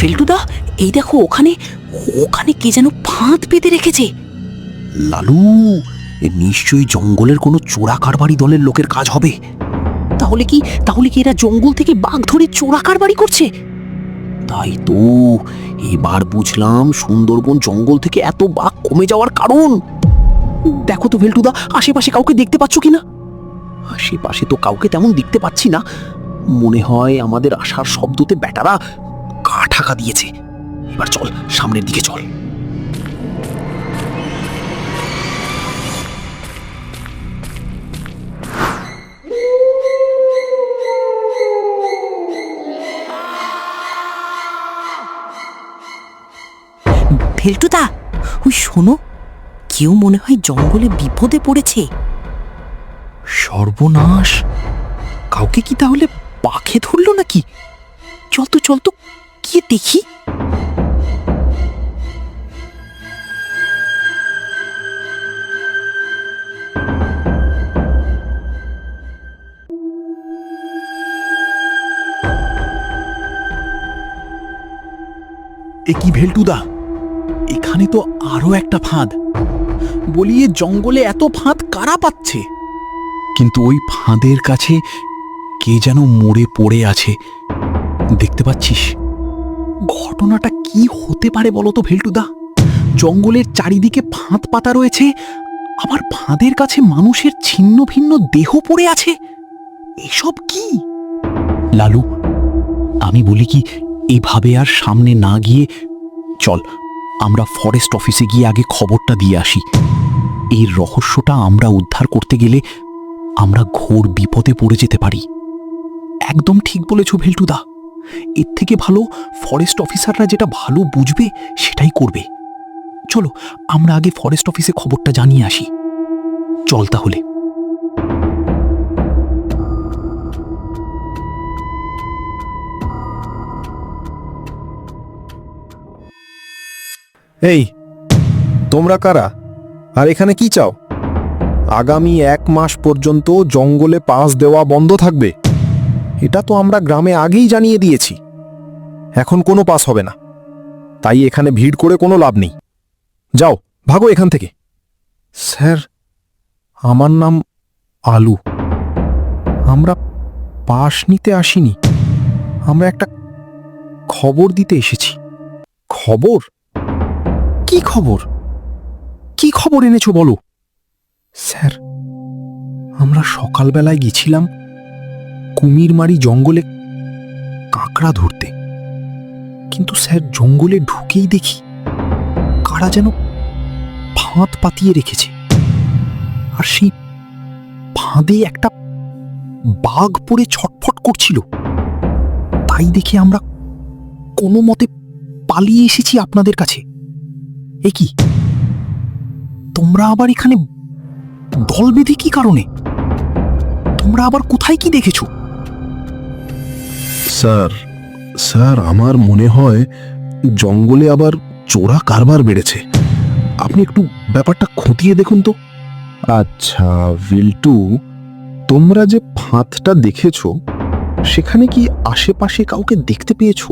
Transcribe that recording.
ফেলটুদা, এই দেখো ওখানে ওখানে কে যেন ফাঁদ পেতে রেখেছে। লালু, এ নিশ্চয়ই জঙ্গলের কোনো চোরা কারবারি দলের লোকের কাজ হবে। তাহলে কি এরা জঙ্গল থেকে বাঘ ধরে চোরা কারবারি করছে? তাই তো এবার বুঝলাম সুন্দরবন জঙ্গল থেকে এত বাঘ কমে যাওয়ার কারণ। দেখো তো ফেলটুদা, আশেপাশে কাউকে দেখতে পাচ্ছ কিনা? আশেপাশে তো কাউকে তেমন দেখতে পাচ্ছি না। মনে হয় আমাদের আসার শব্দতে ব্যাটারা গা ঢাকা দিয়েছে। এবার চল, সামনের দিকে চল। ফেলটুদা, ওই শোনো, কেউ মনে হয় জঙ্গলে বিপদে পড়েছে। সর্বনাশ! কাউকে কি তাহলে পাখে ধরলো নাকি? চল তো গিয়ে দেখি। এ কি ভেলটুদা, এখানে তো আরো একটা ফাঁদ। বলি, এ জঙ্গলে এত ফাঁদ কারা পাচ্ছে? কিন্তু ওই ফাঁদের কাছে কে যেন মরে পড়ে আছে, দেখতে পাচ্ছিস? ঘটনাটা কি হতে পারে বলো তো ভেলটুদা? জঙ্গলের চারিদিকে ফাঁদ পাতা রয়েছে, আবার ফাঁদের কাছে মানুষের ছিন্ন ভিন্ন দেহ পড়ে আছে। এসব কি? লালু, আমি বলি কি, এভাবে আর সামনে না গিয়ে চল আমরা ফরেস্ট অফিসে গিয়ে আগে খবরটা দিয়ে আসি। এই রহস্যটা আমরা উদ্ধার করতে গেলে আমরা ঘোর বিপদে পড়ে যেতে পারি। একদম ঠিক বলেছ ভেলটুদা, এর থেকে ভালো ফরেস্ট অফিসাররা যেটা ভালো বুঝবে সেটাই করবে। চলো আমরা আগে ফরেস্ট অফিসে খবরটা জানিয়ে আসি। চল তাহলে। এই, তোমরা কারা আর এখানে কি চাও? আগামী 1 মাস পর্যন্ত জঙ্গলে পাস দেওয়া বন্ধ থাকবে। এটা তো আমরা গ্রামে আগেই জানিয়ে দিয়েছি। এখন কোনো পাস হবে না, তাই এখানে ভিড় করে কোনো লাভ নেই। যাও, ভাগো এখান থেকে। স্যার, আমার নাম আলু। আমরা পাস নিতে আসিনি, আমরা একটা খবর দিতে এসেছি। খবর? কি খবর? কি খবর এনেছো বলো? স্যার, আমরা সকালবেলায় গেছিলাম কুমিরমারি জঙ্গলে কাঁকড়া ধরতে, কিন্তু স্যার জঙ্গলে ঢুকেই দেখি কারা যেন ফাঁদ পাতিয়ে রেখেছে, আর সেই ফাঁদে একটা বাঘ পড়ে ছটফট করছিল। তাই দেখে আমরা কোনো মতে পালিয়ে এসেছি আপনাদের কাছে। এ কি, তোমরা আবার এখানে দল বেঁধে কি কারণে? তোমরা আবার কোথায় কি দেখেছো? স্যার, আমার মনে হয় জঙ্গলে আবার চোরা কারবার বেড়েছে। আপনি একটু ব্যাপারটা খতিয়ে দেখুন তো। আচ্ছা ভিল্টু, তোমরা যে ফাঁদটা দেখেছো সেখানে কি আশেপাশে কাউকে দেখতে পেয়েছো?